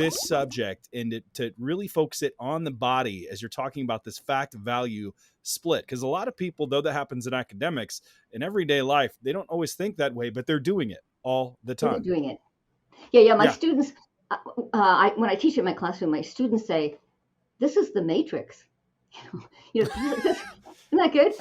this subject and to really focus it on the body as you're talking about this fact value split. Because a lot of people, though that happens in academics, in everyday life, they don't always think that way, but they're doing it all the They're time. doing it. Yeah. My Yeah. students, when I teach in my classroom, my students say, "This is the matrix." Isn't that good?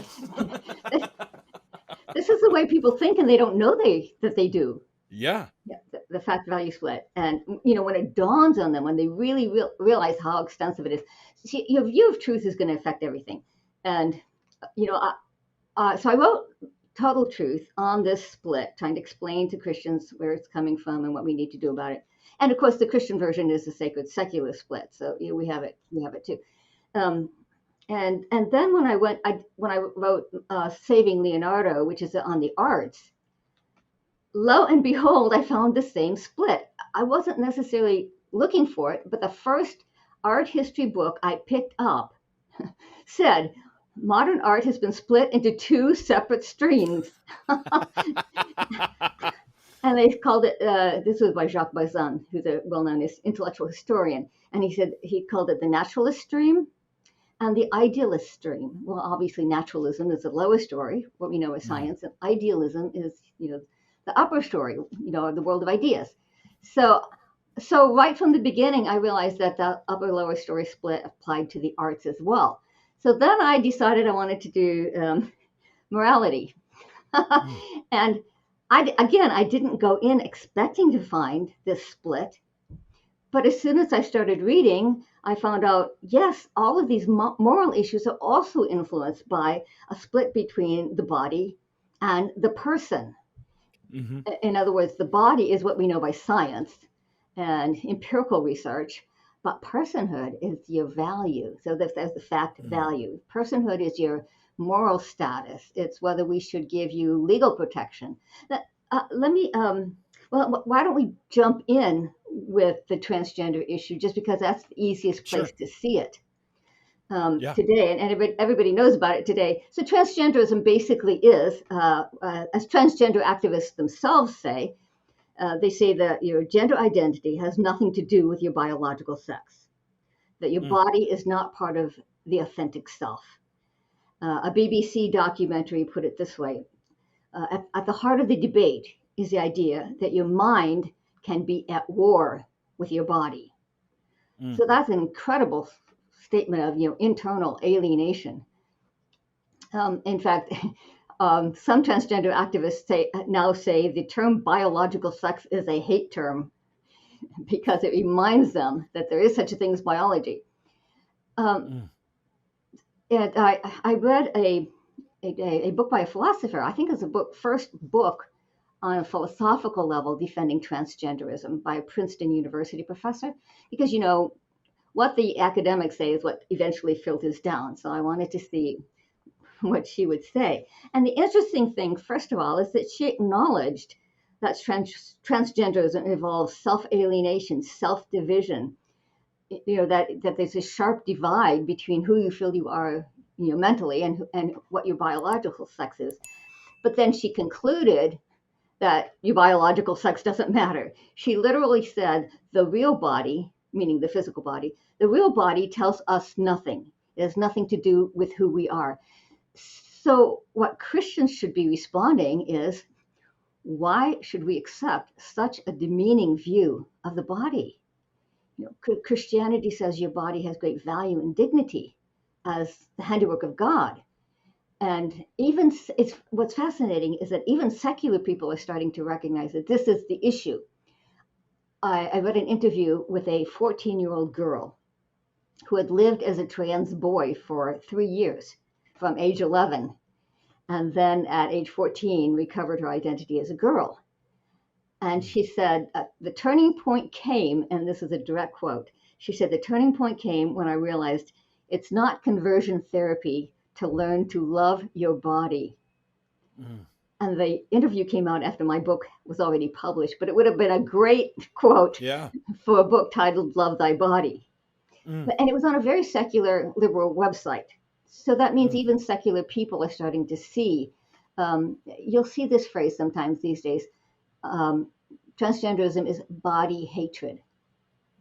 This is the way people think, and they don't know that they do. Yeah. Yeah, the fact value split, and when it dawns on them, when they really realize how extensive it is, see, your view of truth is going to affect everything. And so I wrote Total Truth on this split, trying to explain to Christians where it's coming from and what we need to do about it. And of course, the Christian version is the sacred secular split, so we have it too. And then when I wrote Saving Leonardo, which is on the arts, lo and behold, I found the same split. I wasn't necessarily looking for it, but the first art history book I picked up said modern art has been split into two separate streams. And they called it, this was by Jacques Bazin, who's a well-known intellectual historian. And he called it the naturalist stream and the idealist stream. Well, obviously naturalism is the lower story, what we know as science, and idealism is, the upper story, the world of ideas. So right from the beginning, I realized that the upper lower story split applied to the arts as well. So then I decided I wanted to do morality. And I didn't go in expecting to find this split. But as soon as I started reading, I found out, yes, all of these moral issues are also influenced by a split between the body and the person. Mm-hmm. In other words, the body is what we know by science and empirical research, but personhood is your value. So that's the fact value. Personhood is your moral status. It's whether we should give you legal protection. Why don't we jump in with the transgender issue, just because that's the easiest place to see it today, and everybody knows about it today. So transgenderism basically is, as transgender activists themselves say, they say that your gender identity has nothing to do with your biological sex, that your body is not part of the authentic self. A BBC documentary put it this way, at the heart of the debate is the idea that your mind can be at war with your body. So that's an incredible statement of internal alienation. In fact, some transgender activists now say the term biological sex is a hate term because it reminds them that there is such a thing as biology. And I read a book by a philosopher. I think it's first book on a philosophical level defending transgenderism by a Princeton University professor, because what the academics say is what eventually filters down. So I wanted to see what she would say. And the interesting thing, first of all, is that she acknowledged that transgenderism involves self-alienation, self-division, that there's a sharp divide between who you feel you are mentally and what your biological sex is. But then she concluded that your biological sex doesn't matter. She literally said the real body, meaning the physical body, the real body tells us nothing. It has nothing to do with who we are. So what Christians should be responding is, why should we accept such a demeaning view of the body? Christianity says your body has great value and dignity as the handiwork of God. And what's fascinating is that even secular people are starting to recognize that this is the issue. I read an interview with a 14-year-old girl who had lived as a trans boy for 3 years, from age 11, and then at age 14 recovered her identity as a girl. And she said, the turning point came, and this is a direct quote, she said, the turning point came when I realized it's not conversion therapy to learn to love your body. And the interview came out after my book was already published, but it would have been a great quote for a book titled Love Thy Body. And it was on a very secular liberal website. So that means even secular people are starting to see, you'll see this phrase sometimes these days, transgenderism is body hatred.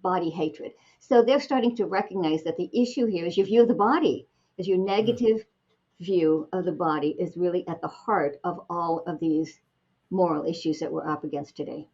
body hatred. So they're starting to recognize that the issue here is your view of the body, is your Mm. negative view of the body is really at the heart of all of these moral issues that we're up against today.